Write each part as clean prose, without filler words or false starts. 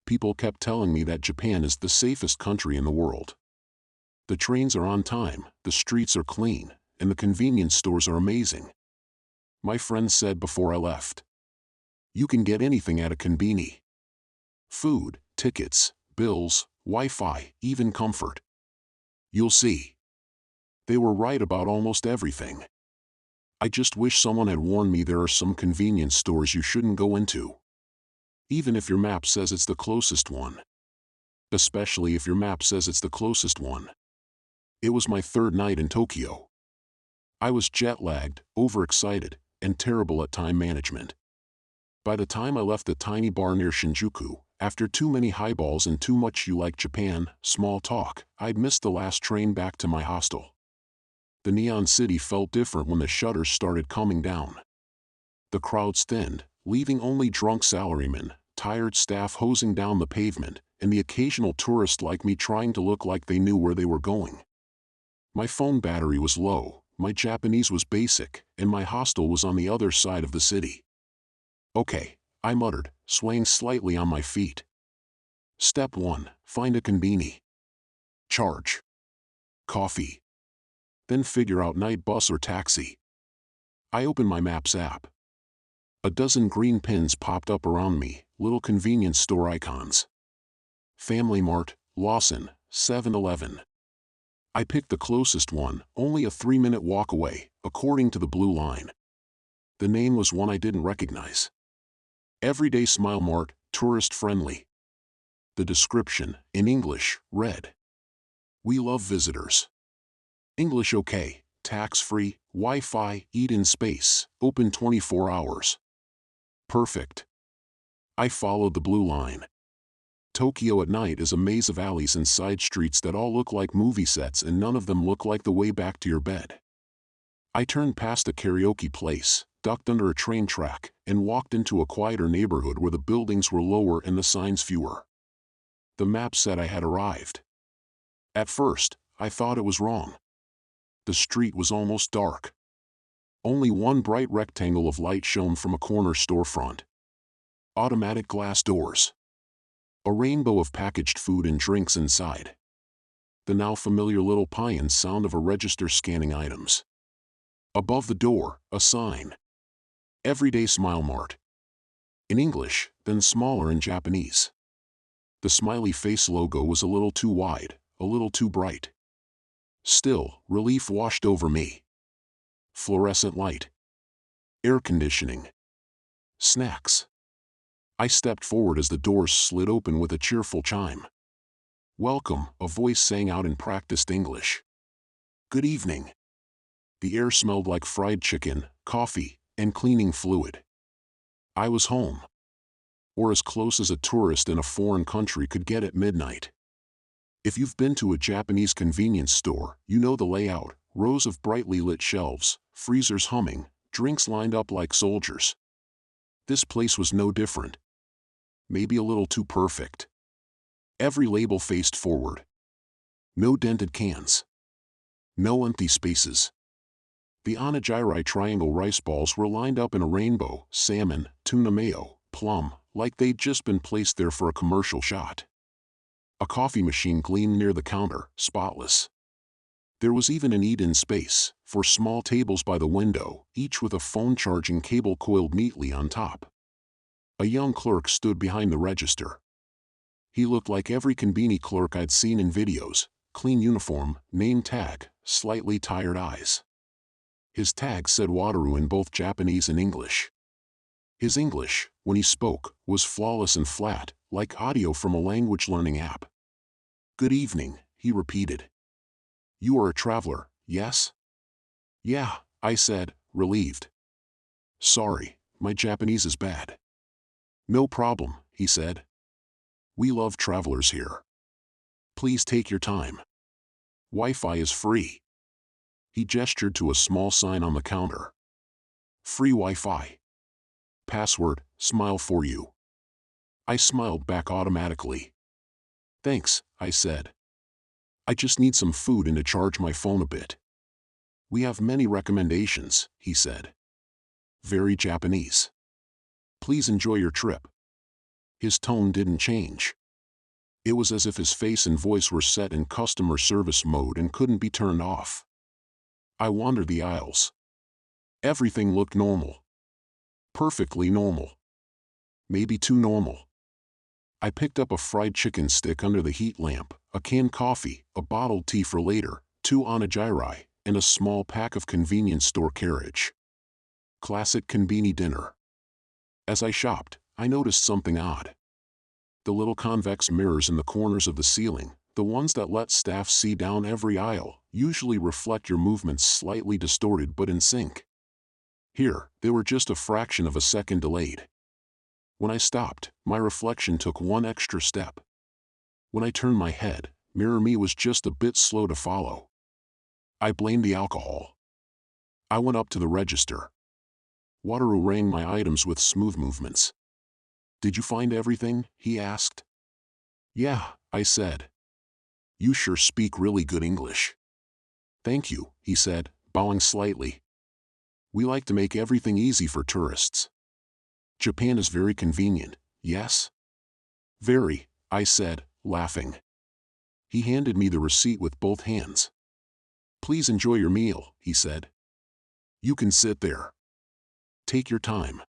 People kept telling me that Japan is the safest country in the world. The trains are on time, the streets are clean, and the convenience stores are amazing. My friend said before I left. You can get anything at a Conbini. Food, tickets, bills, Wi-Fi, even comfort. You'll see. They were right about almost everything. I just wish someone had warned me there are some convenience stores you shouldn't go into. Even if your map says it's the closest one. Especially if your map says it's the closest one. It was my third night in Tokyo. I was jet-lagged, overexcited, and terrible at time management. By the time I left the tiny bar near Shinjuku, after too many highballs and too much "you like Japan" small talk, I'd missed the last train back to my hostel. The neon city felt different when the shutters started coming down. The crowds thinned, leaving only drunk salarymen, tired staff hosing down the pavement, and the occasional tourist like me trying to look like they knew where they were going. My phone battery was low, my Japanese was basic, and my hostel was on the other side of the city. Okay, I muttered, swaying slightly on my feet. Step 1, find a Conbini. Charge. Coffee. Then figure out night bus or taxi. I opened my Maps app. A dozen green pins popped up around me, little convenience store icons. Family Mart, Lawson, 7-Eleven. I picked the closest one, only a 3-minute walk away, according to the blue line. The name was one I didn't recognize. Everyday Smile Mart, tourist-friendly. The description, in English, read: We love visitors. English okay, tax-free, Wi-Fi, eat in space, open 24 hours. Perfect. I followed the blue line. Tokyo at night is a maze of alleys and side streets that all look like movie sets, and none of them look like the way back to your bed. I turned past a karaoke place, ducked under a train track, and walked into a quieter neighborhood where the buildings were lower and the signs fewer. The map said I had arrived. At first, I thought it was wrong. The street was almost dark. Only one bright rectangle of light shone from a corner storefront. Automatic glass doors. A rainbow of packaged food and drinks inside. The now familiar little pie-in sound of a register scanning items. Above the door, a sign. Everyday Smile Mart. In English, then smaller in Japanese. The smiley face logo was a little too wide, a little too bright. Still, relief washed over me. Fluorescent light. Air conditioning. Snacks. I stepped forward as the doors slid open with a cheerful chime. Welcome, a voice sang out in practiced English. Good evening. The air smelled like fried chicken, coffee, and cleaning fluid. I was home. Or as close as a tourist in a foreign country could get at midnight. If you've been to a Japanese convenience store, you know the layout: rows of brightly lit shelves, freezers humming, drinks lined up like soldiers. This place was no different. Maybe a little too perfect. Every label faced forward. No dented cans. No empty spaces. The onigiri triangle rice balls were lined up in a rainbow: salmon, tuna mayo, plum, like they'd just been placed there for a commercial shot. A coffee machine gleamed near the counter, spotless. There was even an eat-in space, for small tables by the window, each with a phone charging cable coiled neatly on top. A young clerk stood behind the register. He looked like every Conbini clerk I'd seen in videos: clean uniform, name tag, slightly tired eyes. His tag said Wataru in both Japanese and English. His English, when he spoke, was flawless and flat, like audio from a language learning app. Good evening, he repeated. You are a traveler, yes? Yeah, I said, relieved. Sorry, my Japanese is bad. No problem, he said. We love travelers here. Please take your time. Wi-Fi is free. He gestured to a small sign on the counter. Free Wi-Fi. Password, smile for you. I smiled back automatically. Thanks, I said. I just need some food and to charge my phone a bit. We have many recommendations, he said. Very Japanese. Please enjoy your trip. His tone didn't change. It was as if his face and voice were set in customer service mode and couldn't be turned off. I wandered the aisles. Everything looked normal. Perfectly normal. Maybe too normal. I picked up a fried chicken stick under the heat lamp, a canned coffee, a bottled tea for later, 2 onigiri, and a small pack of convenience store carriage. Classic Conbini dinner. As I shopped, I noticed something odd. The little convex mirrors in the corners of the ceiling, the ones that let staff see down every aisle, usually reflect your movements slightly distorted but in sync. Here, they were just a fraction of a second delayed. When I stopped, my reflection took one extra step. When I turned my head, Mirror Me was just a bit slow to follow. I blamed the alcohol. I went up to the register. Wataru rang my items with smooth movements. "Did you find everything?" he asked. "Yeah," I said. "You sure speak really good English." "Thank you," he said, bowing slightly. "We like to make everything easy for tourists. Japan is very convenient, yes?" "Very," I said, laughing. He handed me the receipt with both hands. "Please enjoy your meal," he said. "You can sit there. Take your time.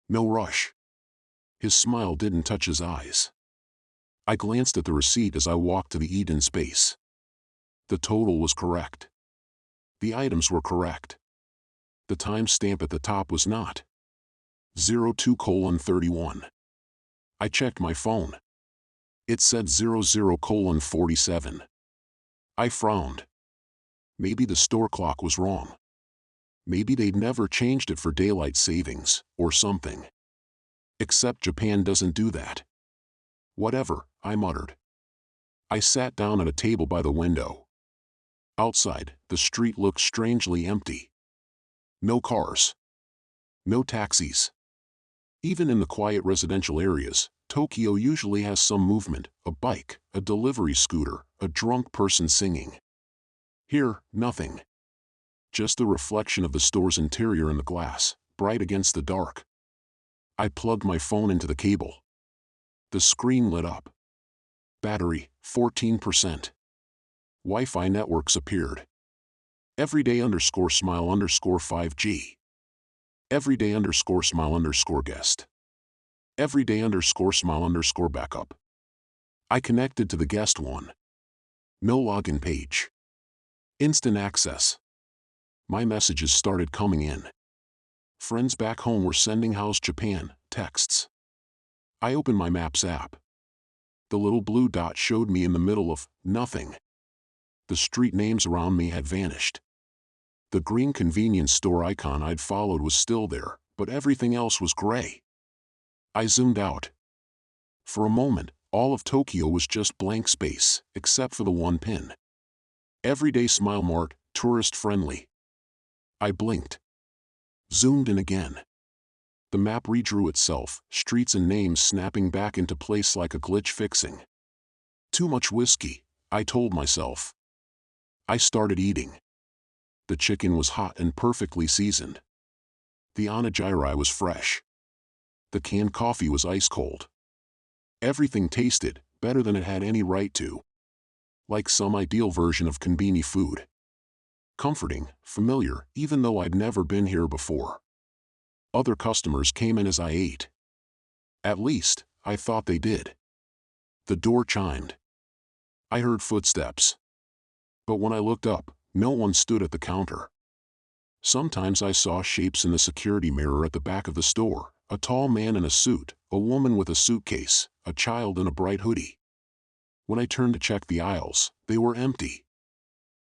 No rush." His smile didn't touch his eyes. I glanced at the receipt as I walked to the eat-in space. The total was correct. The items were correct. The timestamp at the top was not. 02:31. I checked my phone. It said 00:47. I frowned. Maybe the store clock was wrong. Maybe they'd never changed it for daylight savings, or something. Except Japan doesn't do that. "Whatever," I muttered. I sat down at a table by the window. Outside, the street looked strangely empty. No cars. No taxis. Even in the quiet residential areas, Tokyo usually has some movement, a bike, a delivery scooter, a drunk person singing. Here, nothing. Just the reflection of the store's interior in the glass, bright against the dark. I plugged my phone into the cable. The screen lit up. Battery, 14%. Wi-Fi networks appeared. Everyday_smile_5G. Everyday_smile_guest. Everyday_smile_backup. I connected to the guest one. No login page. Instant access. My messages started coming in. Friends back home were sending "How's Japan" texts. I opened my Maps app. The little blue dot showed me in the middle of nothing. The street names around me had vanished. The green convenience store icon I'd followed was still there, but everything else was gray. I zoomed out. For a moment, all of Tokyo was just blank space, except for the one pin. Everyday Smile Mart, tourist friendly. I blinked. Zoomed in again. The map redrew itself, streets and names snapping back into place like a glitch fixing. Too much whiskey, I told myself. I started eating. The chicken was hot and perfectly seasoned. The onigiri was fresh. The canned coffee was ice cold. Everything tasted better than it had any right to. Like some ideal version of Conbini food. Comforting, familiar, even though I'd never been here before. Other customers came in as I ate. At least, I thought they did. The door chimed. I heard footsteps. But when I looked up, no one stood at the counter. Sometimes I saw shapes in the security mirror at the back of the store, a tall man in a suit, a woman with a suitcase, a child in a bright hoodie. When I turned to check the aisles, they were empty.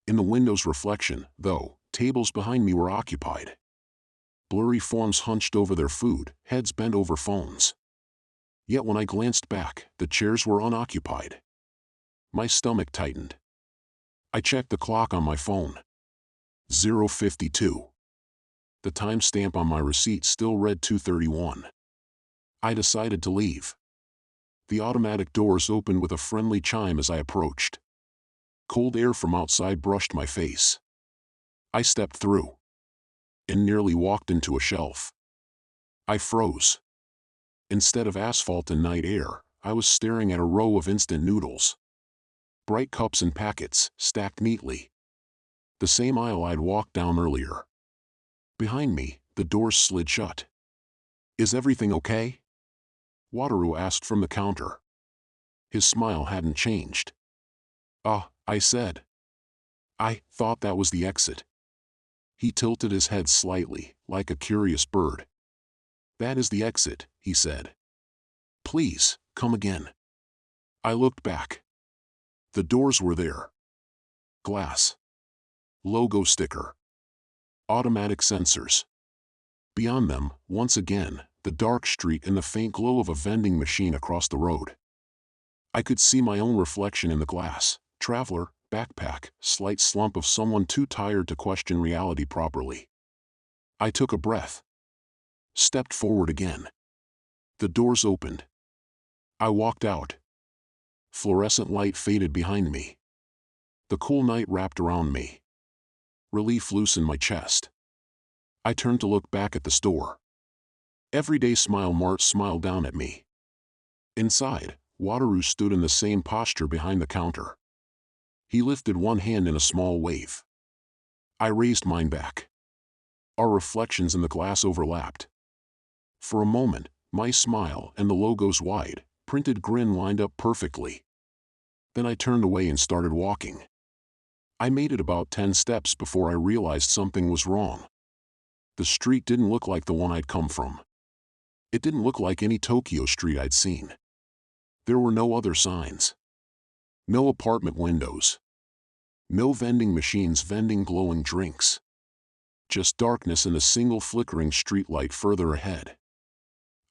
In the window's reflection, though, tables behind me were occupied. Blurry forms hunched over their food, heads bent over phones. Yet when I glanced back, the chairs were unoccupied. My stomach tightened. I checked the clock on my phone. 0:52. The timestamp on my receipt still read 2:31. I decided to leave. The automatic doors opened with a friendly chime as I approached. Cold air from outside brushed my face. I stepped through. And nearly walked into a shelf. I froze. Instead of asphalt and night air, I was staring at a row of instant noodles. Bright cups and packets, stacked neatly. The same aisle I'd walked down earlier. Behind me, the doors slid shut. "Is everything okay?" Wataru asked from the counter. His smile hadn't changed. I said. "I thought that was the exit." He tilted his head slightly, like a curious bird. "That is the exit," he said. "Please, come again." I looked back. The doors were there. Glass. Logo sticker. Automatic sensors. Beyond them, once again, the dark street and the faint glow of a vending machine across the road. I could see my own reflection in the glass. Traveler, backpack, slight slump of someone too tired to question reality properly. I took a breath. Stepped forward again. The doors opened. I walked out. Fluorescent light faded behind me. The cool night wrapped around me. Relief loosened my chest. I turned to look back at the store. Everyday Smile Mart smiled down at me. Inside, Wataru stood in the same posture behind the counter. He lifted one hand in a small wave. I raised mine back. Our reflections in the glass overlapped. For a moment, my smile and the logo's wide, printed grin lined up perfectly. Then I turned away and started walking. I made it about 10 steps before I realized something was wrong. The street didn't look like the one I'd come from. It didn't look like any Tokyo street I'd seen. There were no other signs. No apartment windows. No vending machines vending glowing drinks. Just darkness and a single flickering streetlight further ahead.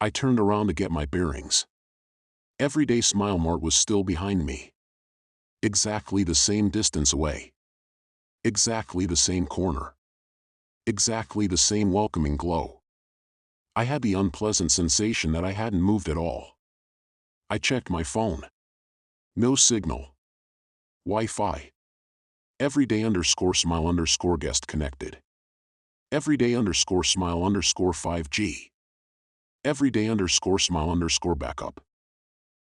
I turned around to get my bearings. Everyday Smile Mart was still behind me. Exactly the same distance away. Exactly the same corner. Exactly the same welcoming glow. I had the unpleasant sensation that I hadn't moved at all. I checked my phone. No signal. Wi-Fi. Everyday_smile_guest connected. Everyday_smile_5G. Everyday_smile_backup.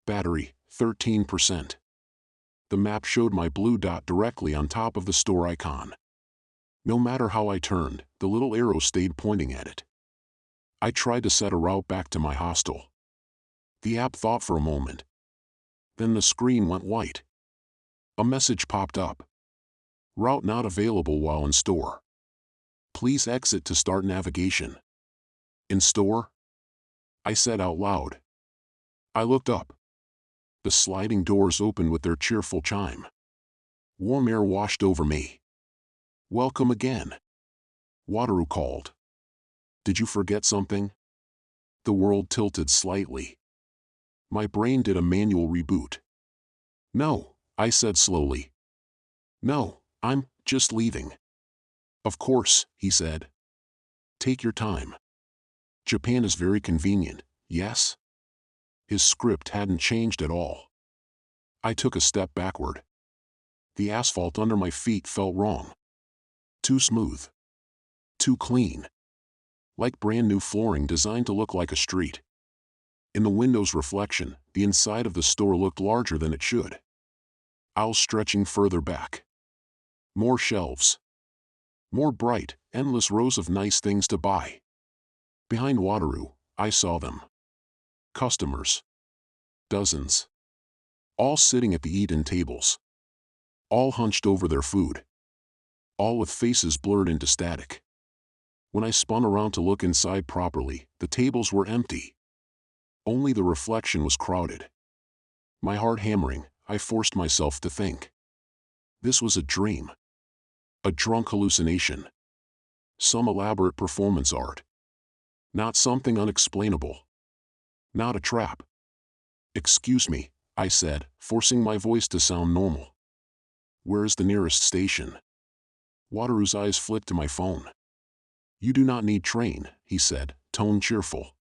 Battery, 13%. The map showed my blue dot directly on top of the store icon. No matter how I turned, the little arrow stayed pointing at it. I tried to set a route back to my hostel. The app thought for a moment. Then the screen went white. A message popped up. Route not available while in store. Please exit to start navigation. In store? I said out loud. I looked up. The sliding doors opened with their cheerful chime. Warm air washed over me. "Welcome again," Wataru called. "Did you forget something?" The world tilted slightly. My brain did a manual reboot. "No," I said slowly. "No, I'm just leaving." "Of course," he said. "Take your time. Japan is very convenient, yes?" His script hadn't changed at all. I took a step backward. The asphalt under my feet felt wrong. Too smooth. Too clean. Like brand new flooring designed to look like a street. In the window's reflection, the inside of the store looked larger than it should. Aisles stretching further back. More shelves. More bright, endless rows of nice things to buy. Behind Wataru, I saw them. Customers. Dozens. All sitting at the eat-in tables. All hunched over their food. All with faces blurred into static. When I spun around to look inside properly, the tables were empty. Only the reflection was crowded. My heart hammering, I forced myself to think. This was a dream. A drunk hallucination. Some elaborate performance art. Not something unexplainable. Not a trap. "Excuse me," I said, forcing my voice to sound normal. "Where is the nearest station?" Wataru's eyes flicked to my phone. "You do not need train," he said, tone cheerful.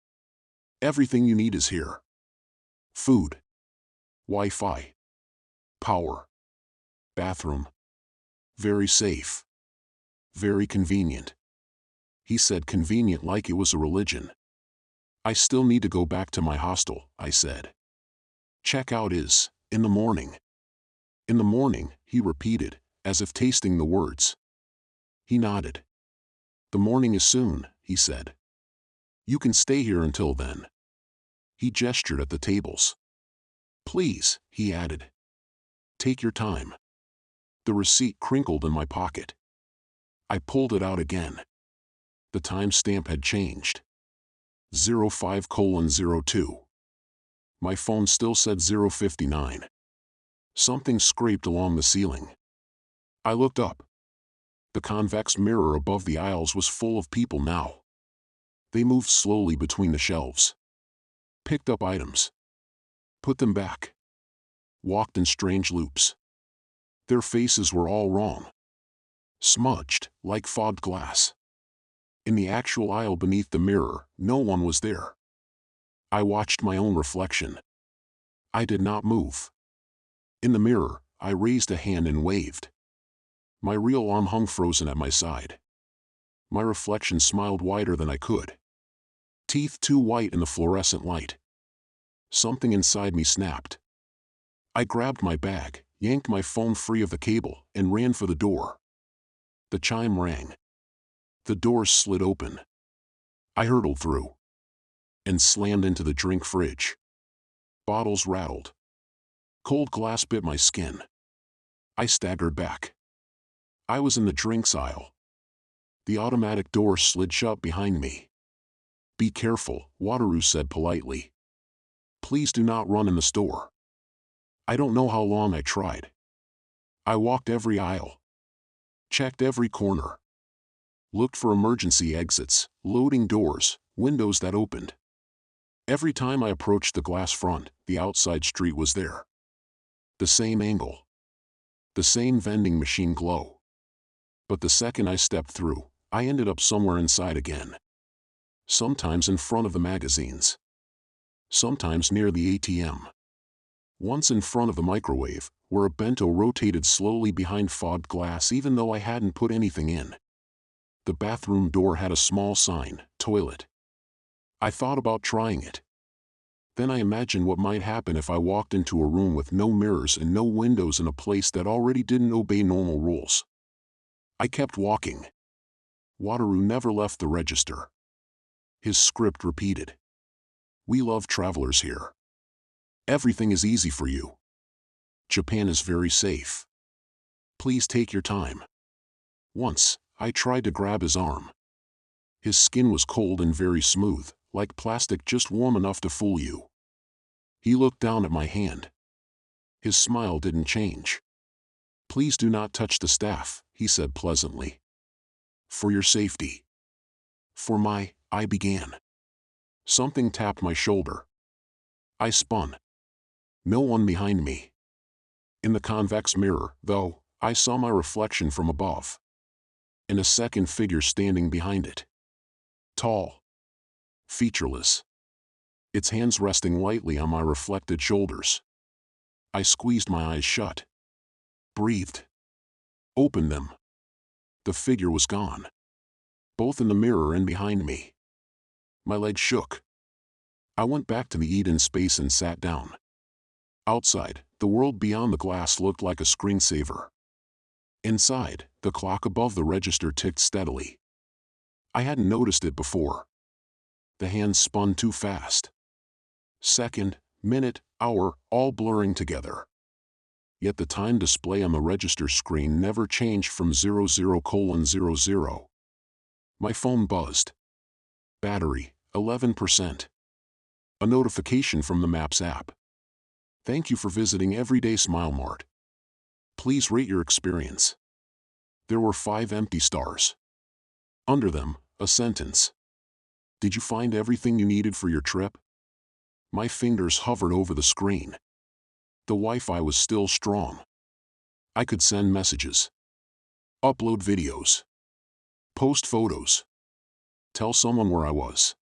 "Everything you need is here. Food. Wi-Fi. Power. Bathroom. Very safe. Very convenient." He said convenient like it was a religion. I still need to go back to my hostel, I said. Checkout is in the morning. In the morning, he repeated, as if tasting the words. He nodded. The morning is soon, he said. You can stay here until then. He gestured at the tables. Please, he added. Take your time. The receipt crinkled in my pocket. I pulled it out again. The timestamp had changed. 05:02. My phone still said 059. Something scraped along the ceiling. I looked up. The convex mirror above the aisles was full of people now. They moved slowly between the shelves. Picked up items. Put them back. Walked in strange loops. Their faces were all wrong. Smudged, like fogged glass. In the actual aisle beneath the mirror, no one was there. I watched my own reflection. I did not move. In the mirror, I raised a hand and waved. My real arm hung frozen at my side. My reflection smiled wider than I could. Teeth too white in the fluorescent light. Something inside me snapped. I grabbed my bag, yanked my phone free of the cable, and ran for the door. The chime rang. The doors slid open. I hurtled through. And slammed into the drink fridge. Bottles rattled. Cold glass bit my skin. I staggered back. I was in the drinks aisle. The automatic door slid shut behind me. Be careful, Wataru said politely. Please do not run in the store. I don't know how long I tried. I walked every aisle. Checked every corner. Looked for emergency exits, loading doors, windows that opened. Every time I approached the glass front, the outside street was there. The same angle. The same vending machine glow. But the second I stepped through, I ended up somewhere inside again. Sometimes in front of the magazines. Sometimes near the ATM. Once in front of the microwave, where a bento rotated slowly behind fogged glass even though I hadn't put anything in. The bathroom door had a small sign, toilet. I thought about trying it. Then I imagined what might happen if I walked into a room with no mirrors and no windows in a place that already didn't obey normal rules. I kept walking. Wataru never left the register. His script repeated. We love travelers here. Everything is easy for you. Japan is very safe. Please take your time. Once, I tried to grab his arm. His skin was cold and very smooth, like plastic just warm enough to fool you. He looked down at my hand. His smile didn't change. Please do not touch the staff, he said pleasantly. For your safety. I began. Something tapped my shoulder. I spun. No one behind me. In the convex mirror, though, I saw my reflection from above. And a second figure standing behind it. Tall. Featureless. Its hands resting lightly on my reflected shoulders. I squeezed my eyes shut. Breathed. Opened them. The figure was gone. Both in the mirror and behind me. My legs shook. I went back to the Eden space and sat down. Outside, the world beyond the glass looked like a screensaver. Inside, the clock above the register ticked steadily. I hadn't noticed it before. The hands spun too fast. Second, minute, hour, all blurring together. Yet the time display on the register screen never changed from 00:00. My phone buzzed. Battery, 11%. A notification from the Maps app. Thank you for visiting Everyday Smile Mart. Please rate your experience. There were 5 empty stars. Under them, a sentence. Did you find everything you needed for your trip? My fingers hovered over the screen. The Wi-Fi was still strong. I could send messages. Upload videos. Post photos. Tell someone where I was.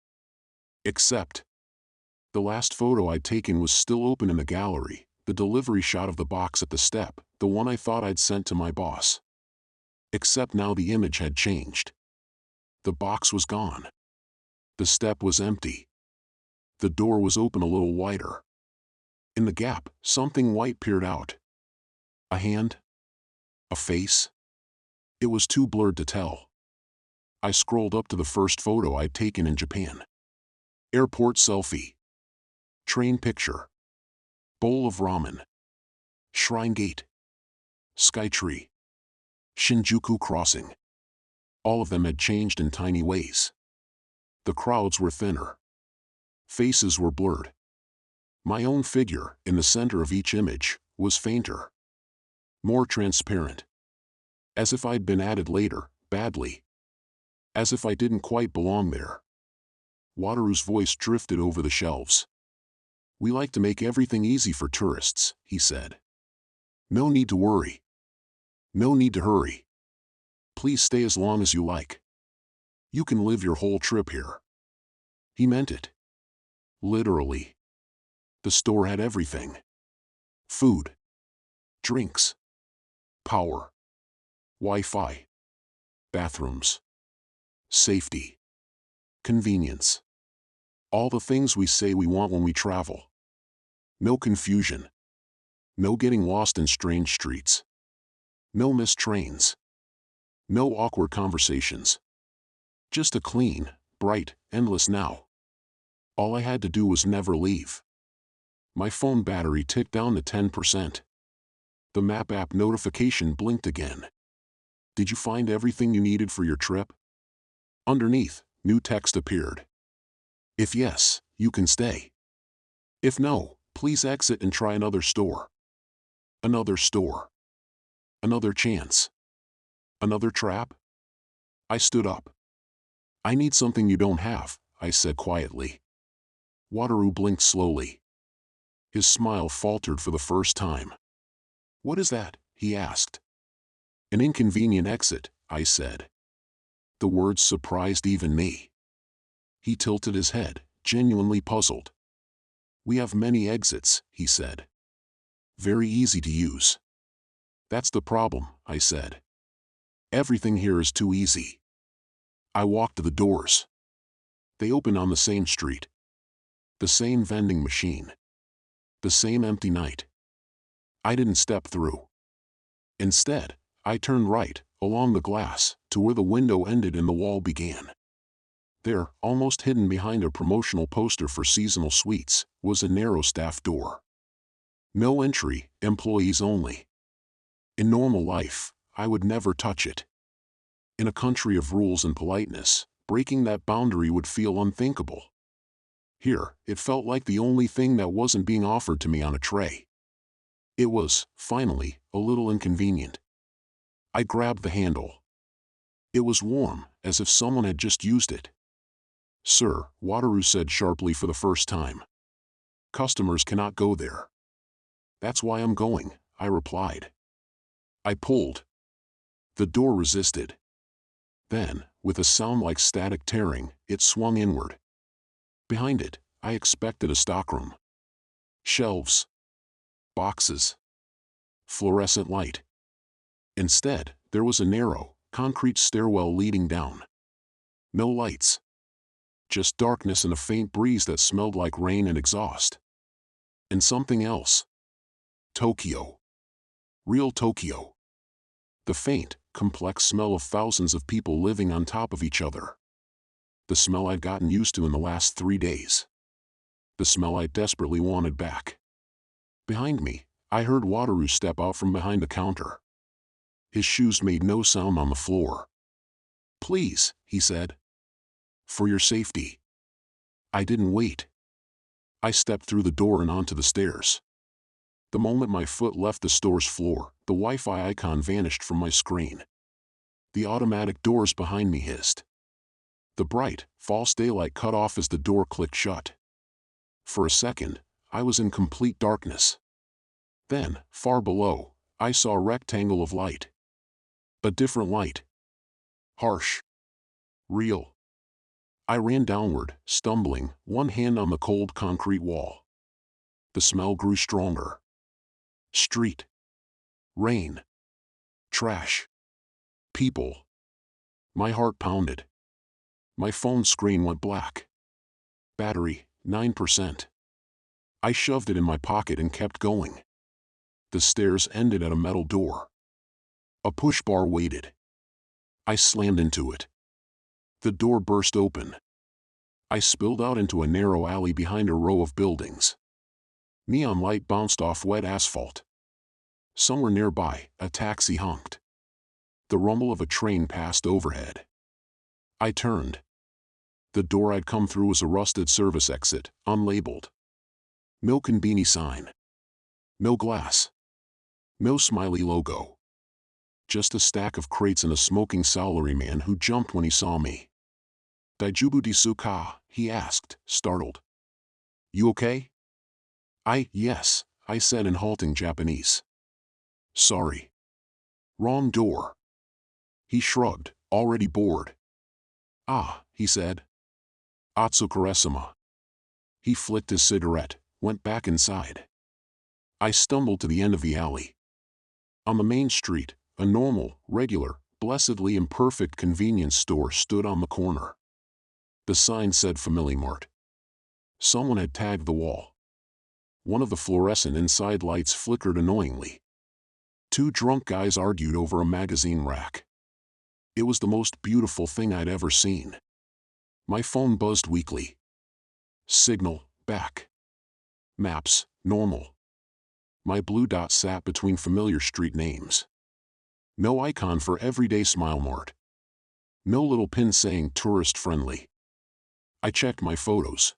Except, the last photo I'd taken was still open in the gallery, the delivery shot of the box at the step, the one I thought I'd sent to my boss. Except now the image had changed. The box was gone. The step was empty. The door was open a little wider. In the gap, something white peered out. A hand? A face? It was too blurred to tell. I scrolled up to the first photo I'd taken in Japan. Airport selfie. Train picture. Bowl of ramen. Shrine gate. Skytree. Shinjuku crossing. All of them had changed in tiny ways. The crowds were thinner. Faces were blurred. My own figure, in the center of each image, was fainter. More transparent. As if I'd been added later, badly. As if I didn't quite belong there. Wataru's voice drifted over the shelves. "We like to make everything easy for tourists," he said. "No need to worry. No need to hurry. Please stay as long as you like. You can live your whole trip here." He meant it. Literally. The store had everything. Food. Drinks. Power. Wi-Fi. Bathrooms. Safety. Convenience. All the things we say we want when we travel. No confusion. No getting lost in strange streets. No missed trains. No awkward conversations. Just a clean, bright, endless now. All I had to do was never leave. My phone battery ticked down to 10%. The map app notification blinked again. "Did you find everything you needed for your trip?" Underneath, new text appeared. "If yes, you can stay. If no, please exit and try another store." Another store. Another chance. Another trap? I stood up. "I need something you don't have," I said quietly. Wataru blinked slowly. His smile faltered for the first time. "What is that?" he asked. "An inconvenient exit," I said. The words surprised even me. He tilted his head, genuinely puzzled. "We have many exits," he said. "Very easy to use." "That's the problem," I said. "Everything here is too easy." I walked to the doors. They opened on the same street. The same vending machine. The same empty night. I didn't step through. Instead, I turned right, along the glass, to where the window ended and the wall began. There, almost hidden behind a promotional poster for seasonal sweets, was a narrow staff door. No entry, employees only. In normal life, I would never touch it. In a country of rules and politeness, breaking that boundary would feel unthinkable. Here, it felt like the only thing that wasn't being offered to me on a tray. It was, finally, a little inconvenient. I grabbed the handle. It was warm, as if someone had just used it. "Sir," Wataru said sharply for the first time. "Customers cannot go there." "That's why I'm going," I replied. I pulled. The door resisted. Then, with a sound like static tearing, it swung inward. Behind it, I expected a stockroom. Shelves. Boxes. Fluorescent light. Instead, there was a narrow, concrete stairwell leading down. No lights. Just darkness and a faint breeze that smelled like rain and exhaust. And something else. Tokyo. Real Tokyo. The faint, complex smell of thousands of people living on top of each other. The smell I'd gotten used to in the last 3 days. The smell I desperately wanted back. Behind me, I heard Wataru step out from behind the counter. His shoes made no sound on the floor. "Please," he said. "For your safety." I didn't wait. I stepped through the door and onto the stairs. The moment my foot left the store's floor, the Wi-Fi icon vanished from my screen. The automatic doors behind me hissed. The bright, false daylight cut off as the door clicked shut. For a second, I was in complete darkness. Then, far below, I saw a rectangle of light. A different light. Harsh. Real. I ran downward, stumbling, one hand on the cold concrete wall. The smell grew stronger. Street. Rain. Trash. People. My heart pounded. My phone screen went black. Battery, 9%. I shoved it in my pocket and kept going. The stairs ended at a metal door. A push bar waited. I slammed into it. The door burst open. I spilled out into a narrow alley behind a row of buildings. Neon light bounced off wet asphalt. Somewhere nearby, a taxi honked. The rumble of a train passed overhead. I turned. The door I'd come through was a rusted service exit, unlabeled. No Conbini sign. No glass. No smiley logo. Just a stack of crates and a smoking salaryman who jumped when he saw me. "Daijubu desu ka?" he asked, startled. "You okay?" Yes, I said in halting Japanese. "Sorry. Wrong door." He shrugged, already bored. "Ah," he said. "Otsukare-sama." He flicked his cigarette, went back inside. I stumbled to the end of the alley. On the main street, a normal, regular, blessedly imperfect convenience store stood on the corner. The sign said FamilyMart. Someone had tagged the wall. One of the fluorescent inside lights flickered annoyingly. Two drunk guys argued over a magazine rack. It was the most beautiful thing I'd ever seen. My phone buzzed weakly. Signal, back. Maps, normal. My blue dot sat between familiar street names. No icon for everyday Smile Mart. No little pin saying tourist friendly. I checked my photos.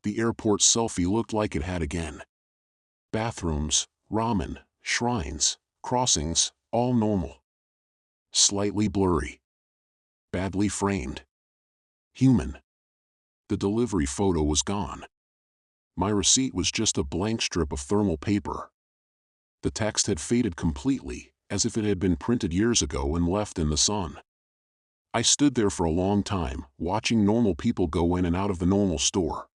The airport selfie looked like it had again. Bathrooms, ramen, shrines, crossings, all normal. Slightly blurry. Badly framed. Human. The delivery photo was gone. My receipt was just a blank strip of thermal paper. The text had faded completely, as if it had been printed years ago and left in the sun. I stood there for a long time, watching normal people go in and out of the normal store.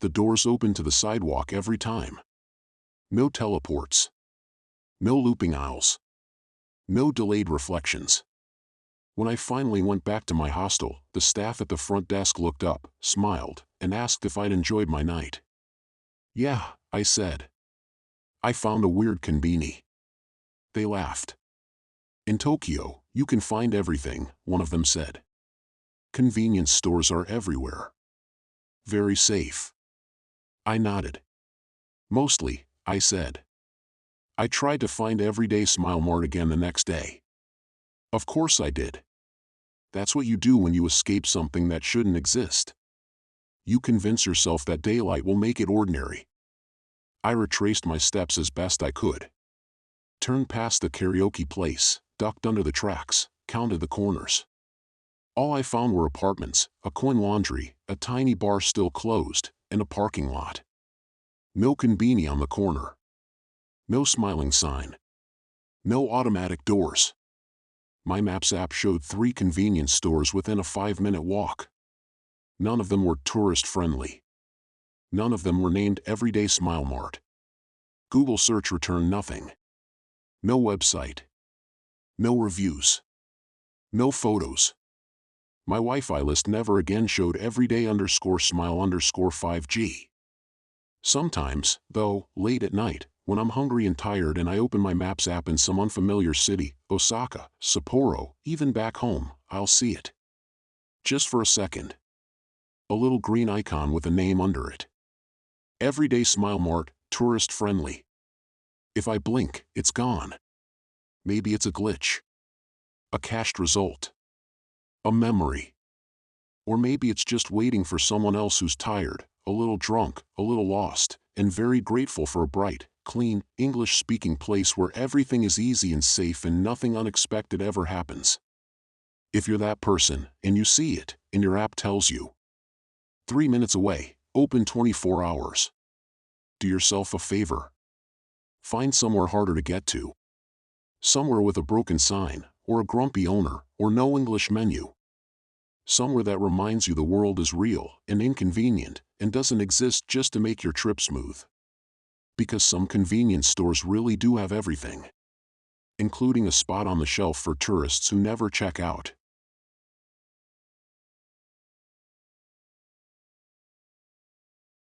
The doors opened to the sidewalk every time. No teleports. No looping aisles. No delayed reflections. When I finally went back to my hostel, the staff at the front desk looked up, smiled, and asked if I'd enjoyed my night. "Yeah," I said. "I found a weird Conbini." They laughed. "In Tokyo, you can find everything," one of them said. "Convenience stores are everywhere. Very safe." I nodded. "Mostly," I said. I tried to find everyday Smile Mart again the next day. Of course I did. That's what you do when you escape something that shouldn't exist. You convince yourself that daylight will make it ordinary. I retraced my steps as best I could. Turned past the karaoke place, ducked under the tracks, counted the corners. All I found were apartments, a coin laundry, a tiny bar still closed, and a parking lot. No Conbini on the corner. No smiling sign. No automatic doors. My Maps app showed 3 convenience stores within a 5-minute walk. None of them were tourist-friendly. None of them were named Everyday Smile Mart. Google search returned nothing. No website. No reviews. No photos. My Wi-Fi list never again showed everyday_smile_5G. Sometimes, though, late at night, when I'm hungry and tired and I open my Maps app in some unfamiliar city, Osaka, Sapporo, even back home, I'll see it. Just for a second. A little green icon with a name under it. Everyday Smile Mart, tourist friendly. If I blink, it's gone. Maybe it's a glitch. A cached result. A memory. Or maybe it's just waiting for someone else who's tired, a little drunk, a little lost, and very grateful for a bright, clean, English-speaking place where everything is easy and safe and nothing unexpected ever happens. If you're that person, and you see it, and your app tells you 3 minutes away, open 24 hours. Do yourself a favor. Find somewhere harder to get to. Somewhere with a broken sign, or a grumpy owner, or no English menu. Somewhere that reminds you the world is real and inconvenient and doesn't exist just to make your trip smooth. Because some convenience stores really do have everything, including a spot on the shelf for tourists who never check out.